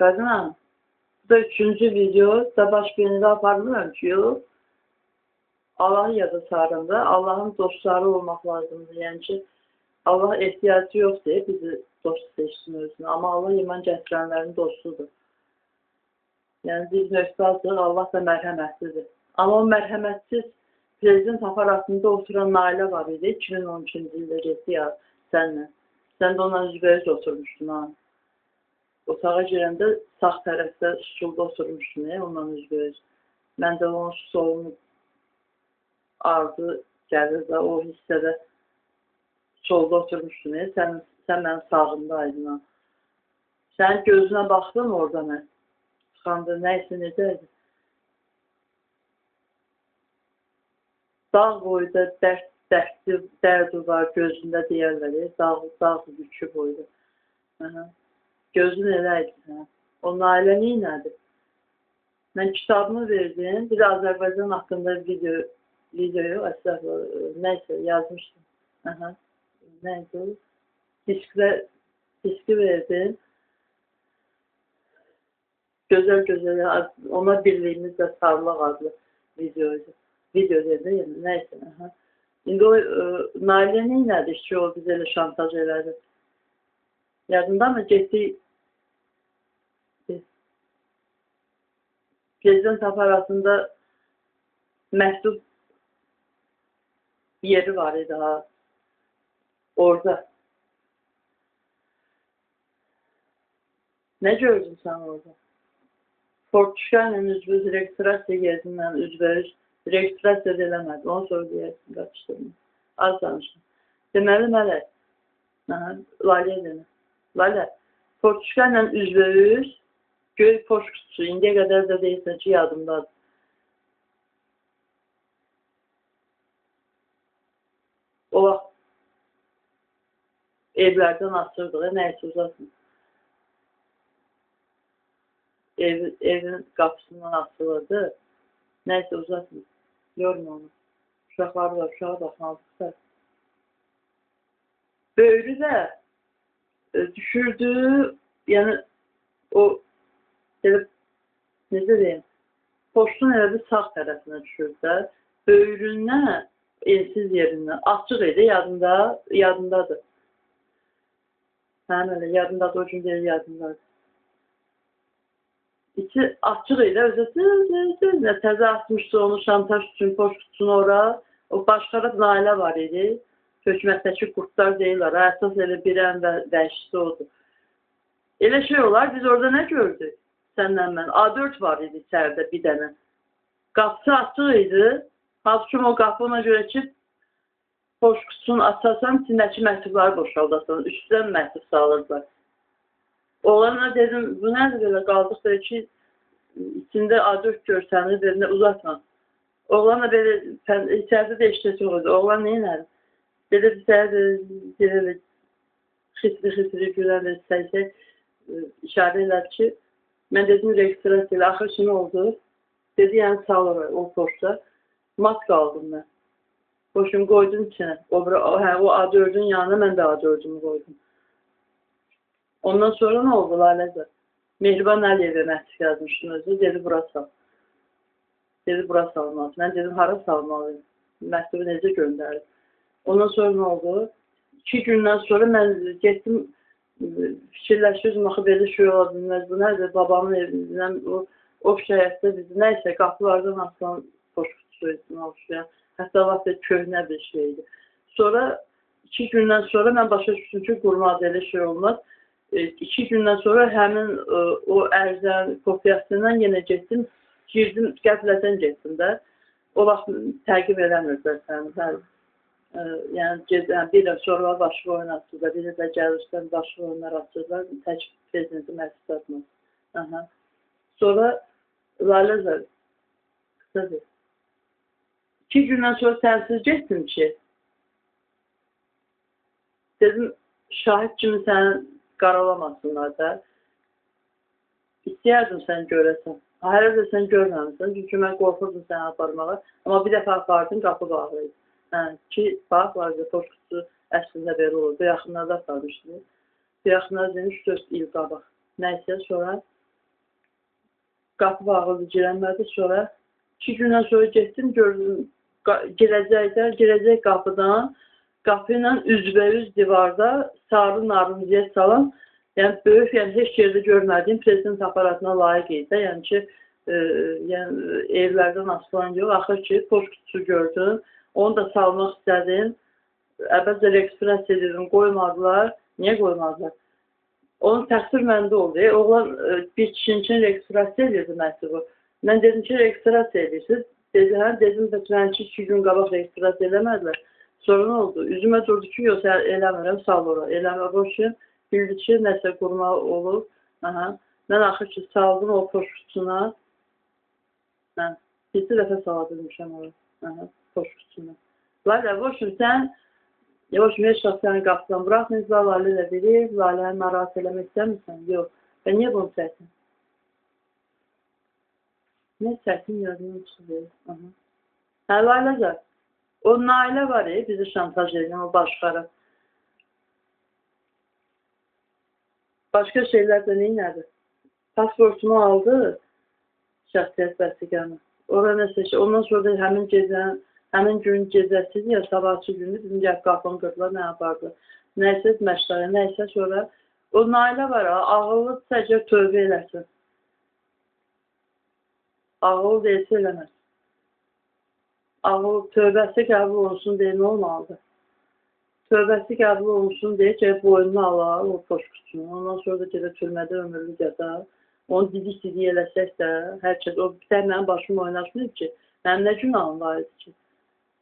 Qadınam, bu da 3-cü video. Da başqa yerində aparmıram ki, yox. Allah'ı yada sarında, Allah'ın dostları olmaq lazımdır. Yəni ki, Allah ehtiyacı yox deyə bizi dost seçsin özünə. Amma Allah iman gətirənlərin dostudur. Yəni biz nöqtədir, Allah da mərhəmətlidir. Amma o mərhəmətsiz prezident aparatında oturan Nailə var idi. 2012-ci ildə getdi ya sənlə. Sən də ondan üzbəüz oturmuşdun ha. Otağa girəndə sağ tərəfdə stulda oturmuşdun ondan üzbəüz. Mən də onun solunu ardı gəlir də o hissədə solda oturmuşdun. Sən mənim sağımdaydın ha. Sənin gözünə baxdım orada mən. Çıxanda nəysə necəydi? Dağ boyda dərdi var, gözündə deyərlər. Dağ yükü boyda. Gözün eləydi. O Nailə neynədir? Mən kitabımı verdim. Bir Azərbaycan haqqında videoyu nəysə yazmışdım. Nəydi o? Diski verdim. Gözəl, ona birliyimiz də Sarlıq adlı videoydu. Video dedi, nəysə. İndi o Nailə neynədir ki, o bizə elə şantaj elədi? Yadında mı getdi? Prezident aparatında məktub yeri var idi ha. Orada. Nə gördün sən orada? Fortuşkanla üzbəüz registrasiya yezindən üzbəüz registrasiya eləmədi. Onu sonra deyərsin, qaçışdırma. Az danışdım. Deməli, Mələk. Laliyə demə. Lalə, Fortuşkanla üzbəüz göy poşt kutusu. İndiyə qədər də deyilsə ki, yadımdadır. O vaxt evlərdən açırdıq, nəysə uzatmır. Evin qapısından açılırdı. Nəysə uzatmır. Yorma onu. Uşaqları var, uşağa baxmalıdırsa. Böyrü də düşürdü, yəni o necə deyim, poştun elə bir sağ tərəfinə düşürdü. Böyründən, ensiz yerindən açıq idi, yadındadır. Həm elə, yadındadır, o gün deyil, yadındadır. İçi açıq idi, özü təzə atmışdı onu şantaj üçün, poşt kutusunu ora. O başqaraq Nailə var idi. Hökumətdəki qurtlar deyirlər, əsas elə bir ən dəyişisi odur. Elə şey olar, biz orada nə gördük? Sənlə mən. A4 var idi içəridə bir dənə. Qapısı açıq idi. Halbuki o qapı ona görə ki, poşt kutusunu açarsan, içindəki məktubları boşaldasan. Üstdən məktub salırlar. Oğlanla dedim, bu nədir belə qaldıq belə ki, içində A4 görsənir, birində uzatma. Oğlanla belə, içərdə də işləsi olurdu. Oğlan neynədir? Belə bir səhər xitri gülən səhər işarə elədi ki, mən dedim registrasiya ilə, axır kimi oldu. Dedi, yəni salır o poşta. Mat qaldım mən. Boşumu qoydum içinə. O A4-ün yanına mən də A4-ümü qoydum. Ondan sonra nə oldu Laləzə? Mehriban Əliyevə məktub yazmışdım özü. Dedi, bura sal. Dedi, bura salmalısın. Mən dedim, hara salmalıyım? Məktubu necə göndərir? Ondan sonra nə oldu? 2 gündən sonra mən getdim, fikirləşirdim, axı belə şey ola bilməz. Bu nədir? Babamın evindən, o şəhətdə bizi nəysə qapılardan asılan poşt kutusuydu, oxşayan. Hətta vaxt köhnə bir şeydi. Sonra 2 gündən sonra mən başa düşdüm ki, qurmaz elə şey olmaz. 2 gündən sonra həmin o ərzən kopyasından yenə getdim, girdim, qəflətən getdim də. O vaxt təqib eləmirdilər səni. Yəni, bir də sonra başqa oyun açırlar, bir də gəlirsən başqa oyunlar açırlar, tək prezidenti məktub atmaz. Sonra Laləzər, qısadır. 2 gündən sonra sənsiz getdim ki, dedim, şahid kimi səni qaralamasınlar da. İstəyərdim sən görəsən. Hələ də sən görməmişsən, çünki mən qorxurdum səni aparmağa. Amma bir dəfə apardın, qapı bağlıydı. Ki, bax, poşt kutusu əslində belə olurdu. Yaxınlarda aparmışdı. Yaxınlarda dedim, 3-4 il qabaq. Nəysə, sonra qapı bağlı girənmədi. Sonra 2 gündən sonra getdim, gördüm girəcək qapıdan, qapı ilə üzbəüz divarda sarı narıncıya salan, yəni böyük, yəni heç yerdə görmədiyim prezident aparatına layiq idi. Yəni ki, yəni evlərdən asılan yox, axır ki, poçt kutusu gördüm, onu da salmaq istədim. Əvvəlcə ekspres edirdim, qoymadılar. Niyə qoymadılar? Onun təqsir məndə oldu. Oğlan bir kişinin üçün ekspres edirdi məhsubu. Mən dedim ki, ekspres edirsiniz. Dedi, hə, dedim, mən 2 gün qabaq ekspres eləmədilər. Sonra nə oldu? Üzümə durdu ki, yox, eləmirəm, sal ora. Eləmə boşun. Bildi ki, nəsə qurma olur. Mən axır ki, saldım o poçt kutusuna. Bir dəfə sala bilmişəm ora. Poçt kutusuna. Lalə, boşun, sən Yoxum, heç vaxt səni qapıdan buraxmayacaq, Lalə də bilir, Laləni narahat eləmək istəmirsən? Yox. Və niyə bunu çəkin? Nə çəkin yadını çıxır? Hə, Laləzər, o Nailə var bizi şantaj edən, o başqarı. Başqa şeylər də neynədir? Pasportumu aldı, şəxsiyyət vəsiqəmi. Ora nəsə şey, ondan sonra da həmin gün gecəsiz ya, sabahçı günü bizim gəlib qapını qırdılar, nə yapardı? Nəysə məşqlərə, nəysə sonra. O Nailə var, ağıllı səcə tövbə eləsin. Ağıllı deyilsə eləməz. Ağıllı tövbəsi qəbul olsun deyə nə olmalıdır? Tövbəsi qəbul olsun deyə ki, boynunu alar, o poçt kutusunu. Ondan sonra da gedə türmədə ömürlü gəzər. Onu didik-didik eləsək də, hər kəs, o bir tər mənim başımı oynaşmayıb ki, mənim nə günahım var idi ki?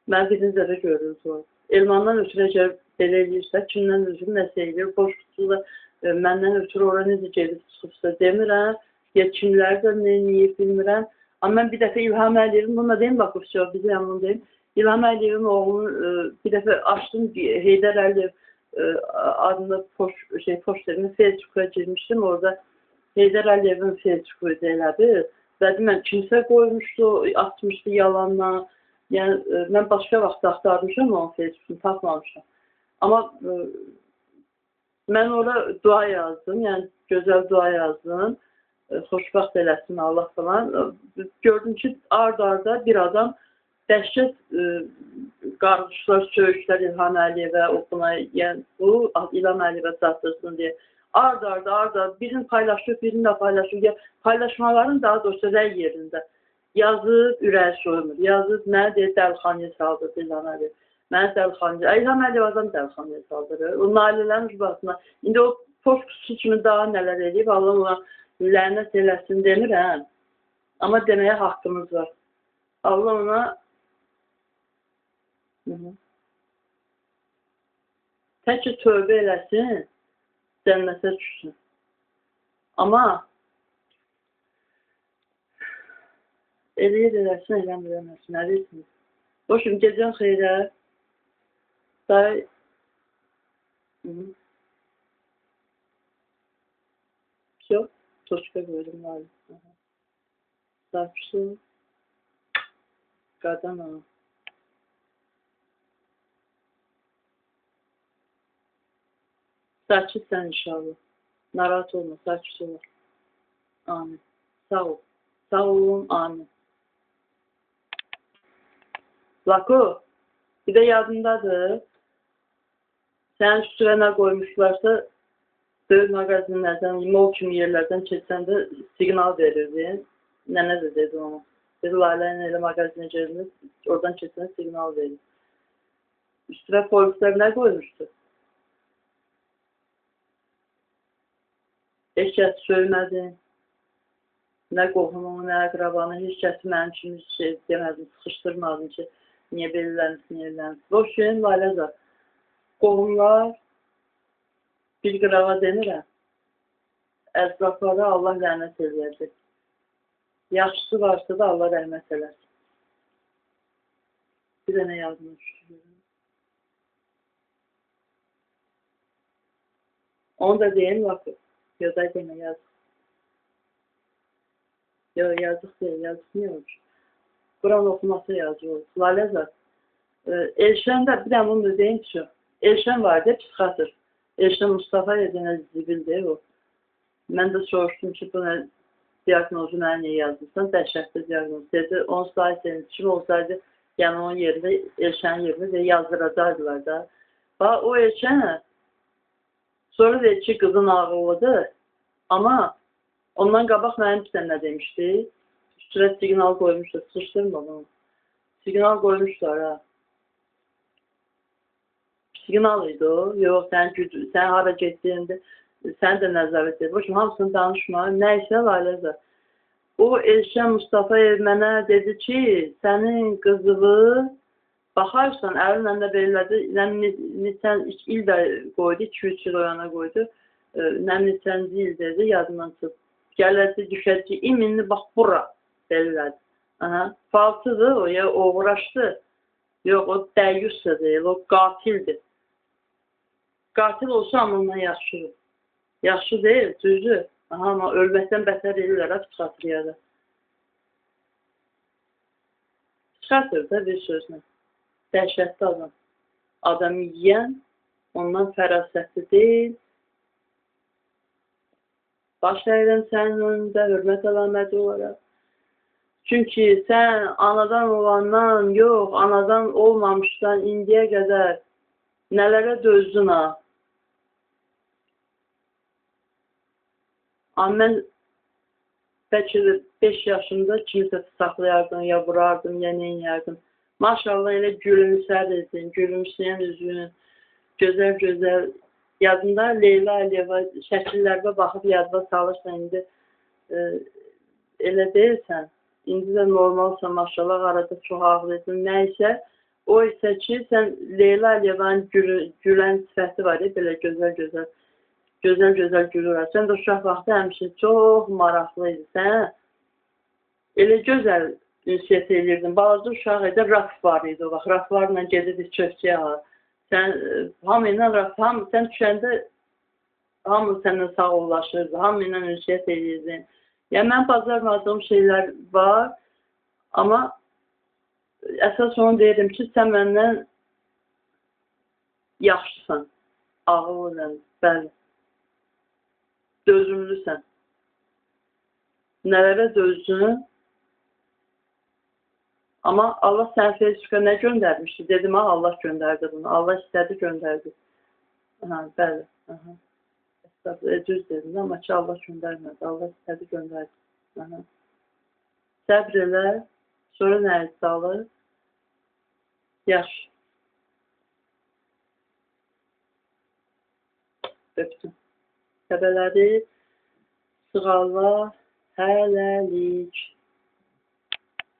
Mən birinci dəfə görürüz o. Elmandan ötürə gəl belə eləyirsə, kimdən ötürü nəsə eləyir, poçt kutusu da məndən ötürü ora necə gedib çıxıbsa demirəm, ya kimləri də neyib bilmirəm. Amma mən bir dəfə İlham Əliyevin, bunu da deyim, bax, bizim yanımda deyim, İlham Əliyevin oğlunu bir dəfə açdım, Heydər Əliyev adında poçt Facebook'a girmişdim, orada Heydər Əliyevin Facebook'u elədi. Dedim, mən kimsə qoymuşdu, atmışdı yalanla. Yəni, mən başqa vaxt axtarmışam onun Facebook'unu, tapmamışam. Amma mən orada dua yazdım, yəni gözəl dua yazdım. Xoşbaxt eləsin Allah falan. Gördüm ki, ard-arda bir adam dəhşət qarışlar, söyüşlər İlham Əliyevə oxuna, yəni bu İlham Əliyevə çatdırsın deyə. Ard-arda birini paylaşır, birini də paylaşır. Paylaşmaların daha doğrusu rəy yerində. Yazıb, ürəyi soymur. Yazıb, mənə deyir, dəlxanıya saldırdı İlham Əliyev. Mənə dəlxanıya, İlham Əliyev adam dəlxanıya saldırır. O nailələrin rübatına. İndi o poçt kutusu kimi daha nələr edib, Allah ona lənət eləsin demirəm. Amma deməyə haqqımız var. Allah ona tək ki, tövbə eləsin, cənnətə düşsün. Amma eləyir eləsin, eləməsin, nə deyirsiniz? Boşum, gecən xeyrə. Day. Yox, toçka qoydum var. Saksı. Qadana. Sakitsən inşallah. Narahat olma, sakit olur. Amin. Sağ ol. Sağ olun, amin. Lako, bir də yadındadır. Sənin üstünə nə qoymuşlarsa, böyük mağazinlərdən, mol kimi yerlərdən keçəndə siqnal verirdin. Nənə də dedi onu. Dedi, Lalənin elə mağazinə gəlinir, oradan keçəndə siqnal verir. Üstünə polislər nə qoymuşdu? Heç kəs söymədin. Nə qohumu, nə əqrabanı, heç kəsi mənim kimi şey demədin, sıxışdırmadın ki, niyə belirləmişsin. Boş yerin, Laləzar. Qohumlar bir qırağa demirəm. Əzraflara Allah lənət eləyəcək. Yaxşısı varsa da Allah rəhmət eləsin. Bir dənə yazını düşürüm. Onu da deyim, bakın. Yoxda demə, yazıq. Yox, yazıq deyil, yazıq niyə olur? Quran oxuması yazıq olur. Laləzar, Elşən də, bir dənə bunu da deyim ki, Elşən var deyə psixatır. Elşən Mustafa Edenə zibildir o. Mən də soruşdum ki, bu nə diaqnozu mənə niyə yazmışsan? Dəhşətli diaqnoz. Dedi, 10 sayı senin kim olsaydı, yəni onun yerində, Elşənin yerində yazdıracaqdılar da. Bax, o Elşən sonra dedi ki, qızın ağıllıdır, amma ondan qabaq mənim bizə nə demişdi? Üstünə siqnal qoymuşlar, sıçdırma onu. Siqnal qoymuşlar, ha. Siqnal idi o. Yox, sən hara getdiyində, sən də nəzarət edir. Boşum, hamısını danışma. Nə isə Layla. O Elşən Mustafayev mənə dedi ki, sənin qızılı baxarsan, əlinlə də verilədi, neçən il də qoydu, 2-3 il o yana qoydu. Neçənci il dedi, yadından çıx. Gələcək, düşəcək, iminli bax bura verirlədi. Faltıdır o, ya uğraşdı. Yox, o dəyyusda deyil, o qatildir. Qatil olsa ondan yaxşıdır. Yaxşı deyil, düzdür. Amma ölməkdən bətər edirlər, psixiatriyada. Psixiatr da bir sözlə. Dəhşətli adam. Adamı yiyən, ondan fərasətli deyil. Baş əyirəm sənin önündə, hörmət əlaməti olaraq. Çünki sən anadan olandan, yox, anadan olmamışdan indiyə qədər nələrə dözdün ha? Amma mən bəlkə də 5 yaşımda kimisə saxlayardım, ya vurardım, ya neynəyərdim. Maşallah elə gülümsərdin, gülümsəyən üzün, gözəl-gözəl. Yadında Leyla Əliyeva şəkillərə baxıb yadda salırsan, indi elə deyilsən. İndi də normalsan, maşallah, arada çox ağlayırdın. Nəysə, o isə ki, sən Leyla Əliyevanın gülən sifəti var, belə gözəl-gözəl. Gözəl-gözəl gülür. Sən də uşaq vaxtı həmişə çox maraqlı idin. Elə gözəl ünsiyyət edirdin. Balaca uşaq idi, raf var idi o vaxt. Raflarla gedirdik çöpçəyə. Sən hamı ilə raf, sən düşəndə hamı səndən sağollaşırdı, hamı ilə ünsiyyət edirdin. Yəni, mən bacarmadığım şeylər var, amma əsas onu deyirəm ki, sən məndən yaxşısan, ağıllısan, bəli. Dözümlüsən. Nələrə dözdün? Amma Allah sənə Facebook'a nə göndərmişdi? Dedim, ha, Allah göndərdi bunu. Allah istədi, göndərdi. Bəli. Düz dedim, amma ki, Allah göndərmədi. Allah istədi, göndərdi. Səbr elə, sonra nə etdi alır? Yaxşı. Öptüm. Səbələri sığallar, hələlik.